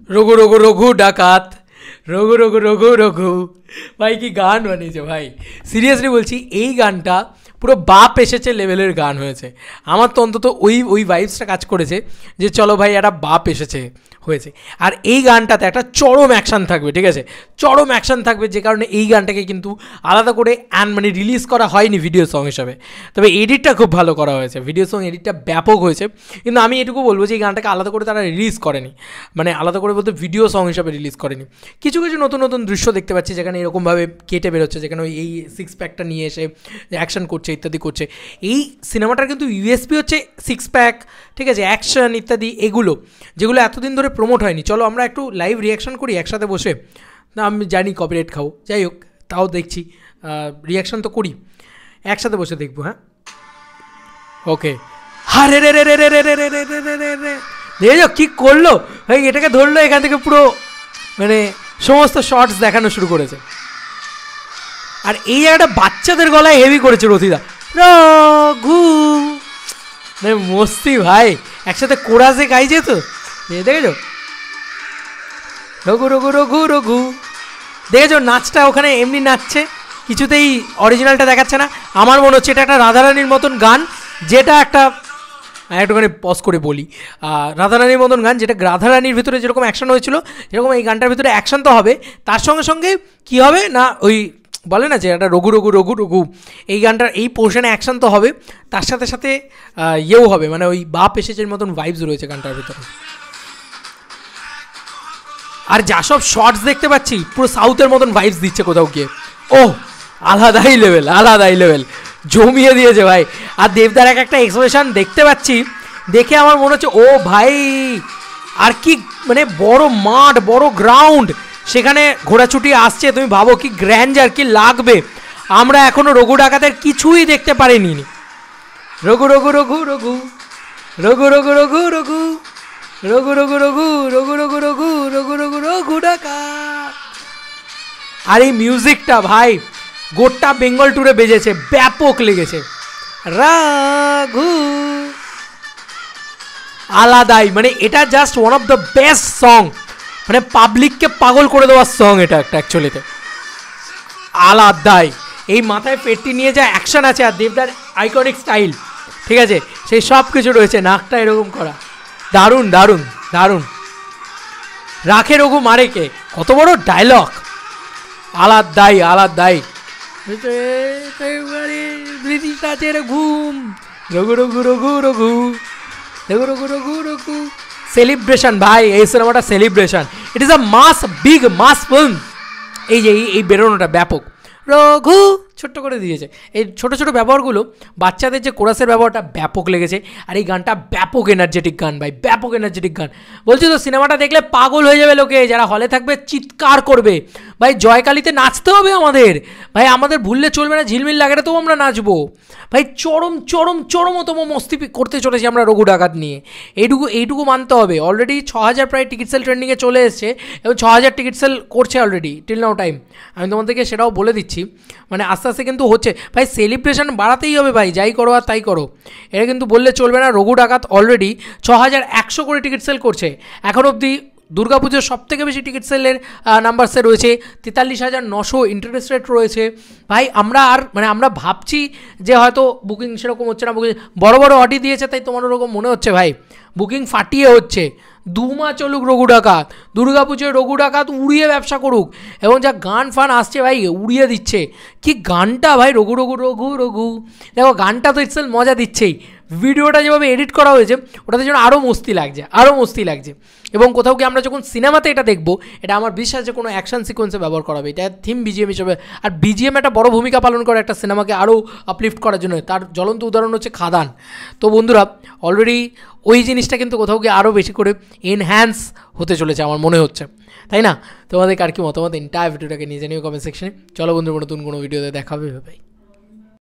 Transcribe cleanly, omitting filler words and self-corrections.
রঘু রঘু রঘু ডাকাত, রঘু রঘু রঘু রঘু। ভাই কি গান বানিয়েছে ভাই, সিরিয়াসলি বলছি এই গানটা পুরো বাপ এসেছে লেভেলের গান হয়েছে। আমার তো অন্তত ওই ভাইবসটা কাজ করেছে যে চলো ভাই একটা বাপ এসেছে হয়েছে। আর এই গানটাতে একটা চরম অ্যাকশান থাকবে, ঠিক আছে, চরম অ্যাকশান থাকবে, যে কারণে এই গানটাকে কিন্তু আলাদা করে মানে রিলিজ করা হয়নি ভিডিও সং হিসাবে। তবে এডিটটা খুব ভালো করা হয়েছে, ভিডিও সং এডিটটা ব্যাপক হয়েছে। কিন্তু আমি এটুকু বলবো যে এই গানটাকে আলাদা করে তারা রিলিজ করেনি, মানে আলাদা করে বলতে ভিডিও সং হিসাবে রিলিজ করেনি। কিছু কিছু নতুন নতুন দৃশ্য দেখতে পাচ্ছি যেখানে এরকমভাবে কেটে বেরোচ্ছে, যেখানে ওই এই সিক্স প্যাকটা নিয়ে এসে অ্যাকশন করছে ইত্যাদি করছে। এই সিনেমাটার কিন্তু ইউএসপি হচ্ছে সিক্স প্যাক, ঠিক আছে, অ্যাকশন ইত্যাদি, এগুলো যেগুলো এতদিন ধরে প্রমোট হয়নি। চলো আমরা একটু লাইভ রিয়াকশান করি একসাথে বসে। না আমি জানি কপিরাইট খাবো, যাই হোক তাও দেখছি, রিয়াকশান তো করি, একসাথে বসে দেখবো। হ্যাঁ ওকে। আরে রে রে রে রে রে রে রে রে রে রে রে, দেখো কী করলো ভাই, এটাকে ধরলো এখান থেকে পুরো মানে সমস্ত শর্টস দেখানো শুরু করেছে। আর এই জায়গাটা বাচ্চাদের গলায় হেভি করেছে রথিদা, রঘু মানে মস্তি ভাই, একসাথে কোরাসে গাইছে তো, দেখেছো রঘু রঘু রঘু রঘু, দেখেছো নাচটা ওখানে এমনি নাচছে, কিছুতেই অরিজিনালটা দেখাচ্ছে না। আমার মনে হচ্ছে এটা একটা রাধারানীর মতন গান, যেটা একটা একটুখানি পজ করে বলি, রাধারানীর মতন গান, যেটা রাধারানীর ভিতরে যেরকম অ্যাকশন হয়েছিল সেরকম এই গানটার ভিতরে অ্যাকশন তো হবে, তার সঙ্গে সঙ্গে কী হবে না ওই বলে না যে একটা রঘু রঘু রঘু রঘু, এই গানটার এই পোর্শনে অ্যাকশন তো হবে, তার সাথে সাথে ইয়েও হবে, মানে ওই বাপ এসেছে মতন ভাইবস রয়েছে গানটার ভিতরে। আর যা সব শর্টস দেখতে পাচ্ছি পুরো সাউথের মতন ভাইবস দিচ্ছে কোথাও গিয়ে, ও আলাদাই লেভেল, আলাদাই লেভেল, জমিয়ে দিয়েছে ভাই। আর দেবদার একটা এক্সপ্রেশন দেখতে পাচ্ছি, দেখে আমার মনে হচ্ছে ও ভাই, আর কি মানে বড় মাঠ, বড় গ্রাউন্ড, সেখানে ঘোড়াছুটি আসছে, তুমি ভাবো কি গ্র্যান্ডার কি লাগবে। আমরা এখনও রঘু ডাকাতের কিছুই দেখতে পারিনি। রঘু রঘু রঘু রঘু রঘু রঘু রঘু রঘু রঘু রঘু রঘু রঘু রঘু রঘু রঘু রঘু রঘু ডাকাত। আর এই মিউজিকটা ভাই গোটা বেঙ্গল ট্যুরে বেজেছে, ব্যাপক লেগেছে। রাঘু আলাদাই, মানে এটা just one of the best song, মানে পাবলিককে পাগল করে দেওয়ার সং এটা একটা অ্যাকচুয়ালিতে, আলাদাই। এই মাথায় পেটটি নিয়ে যা অ্যাকশন আছে, আর দেবদার আইকনিক স্টাইল, ঠিক আছে, সেই সব কিছু রয়েছে, নাকটা এরকম করা, দারুণ দারুণ দারুণ। রাখে রঘু মারে কে, কত বড় ডায়লগ, আলাদাই আলাদাই। ব্রিটিশ রাজের ঘুম, রঘু রঘু রঘু রঘু রঘু রঘু রঘু রঘু, সেলিব্রেশন ভাই, এই সিনেমাটা celebration, it is a mass, big mass film. এই যে এই বেরোনোটা ব্যাপক, রঘু ছোট্ট করে দিয়েছে, এই ছোটো ছোটো ব্যবহারগুলো, বাচ্চাদের যে কোরাসের ব্যবহারটা ব্যাপক লেগেছে। আর এই গানটা ব্যাপক এনার্জেটিক গান ভাই, ব্যাপক এনার্জেটিক গান। বলছি তো সিনেমাটা দেখলে পাগল হয়ে যাবে লোকে, যারা হলে থাকবে চিৎকার করবে ভাই, জয়কালীতে নাচতে হবে আমাদের ভাই, আমাদের ভুললে চলবে না, ঝিলমিল লাগাতে তো আমরা নাচবো ভাই, চরম চরম চরমতম মস্তি করতে চলেছি আমরা রঘু ডাকাত নিয়ে, এইটুকু মানতে হবে। অলরেডি 6000 প্রায় টিকিট সেল ট্রেন্ডিংয়ে চলে এসছে, এবং 6000 টিকিট সেল করছে অলরেডি টিল নাও টাইম, আমি তোমাদেরকে সেটাও বলে দিচ্ছি, মানে আস্তে আস্তে কিন্তু হচ্ছে ভাই, সেলিব্রেশন বাড়াতেই হবে ভাই, যাই করো আর তাই করো, এটা কিন্তু বললে চলবে না। রঘু ডাকাত অলরেডি 6100 করে টিকিট সেল করছে এখন অবধি। দুর্গাপুজোর সবথেকে বেশি টিকিট সেলের নাম্বারসে রয়েছে, 43,900 ইন্টারেস্ট রেট রয়েছে ভাই। আমরা ভাবছি যে হয়তো বুকিং সেরকম হচ্ছে না, বুকিং বড় বড় অডি দিয়েছে তাই তোমার ওরকম মনে হচ্ছে ভাই, বুকিং ফাটিয়ে হচ্ছে। 2 মাস চলুক রঘু ডাকাত, দুর্গাপুজোয় রঘু ডাকাত উড়িয়ে ব্যবসা করুক, এবং যা গান ফান আসছে ভাই উড়িয়ে দিচ্ছে। কি গানটা ভাই, রঘু রঘু রঘু রঘু, দেখো গানটা তো ইটসেলফ মজা দিচ্ছেই, ভিডিওটা যেভাবে এডিট করা হয়েছে ওটাতে যেন আরও মস্তি লাগছে, আরও মস্তি লাগছে। এবং কোথাও কি আমরা যখন সিনেমাতে এটা দেখবো, এটা আমার বিশ্বাস যে কোনো অ্যাকশন সিকোয়েন্সে ব্যবহার করা হবে, এটা থিম বিজিএম হিসেবে। আর বিজিএম একটা বড় ভূমিকা পালন করে একটা সিনেমাকে আরও আপলিফ্ট করার জন্য, তার জ্বলন্ত উদাহরণ হচ্ছে খাদান। তো বন্ধুরা অলরেডি ওই জিনিসটা কিন্তু কোথাও গিয়ে আরও বেশি করে এনহ্যান্স হতে চলেছে আমার মনে হচ্ছে, তাই না? তোমাদের আর কি মতামত এন্টায়ার ভিডিওটাকে নিয়ে জানিও কমেন্ট সেকশনে। চলো বন্ধুরা, নতুন কোনো ভিডিওতে দেখা হবে ভাই।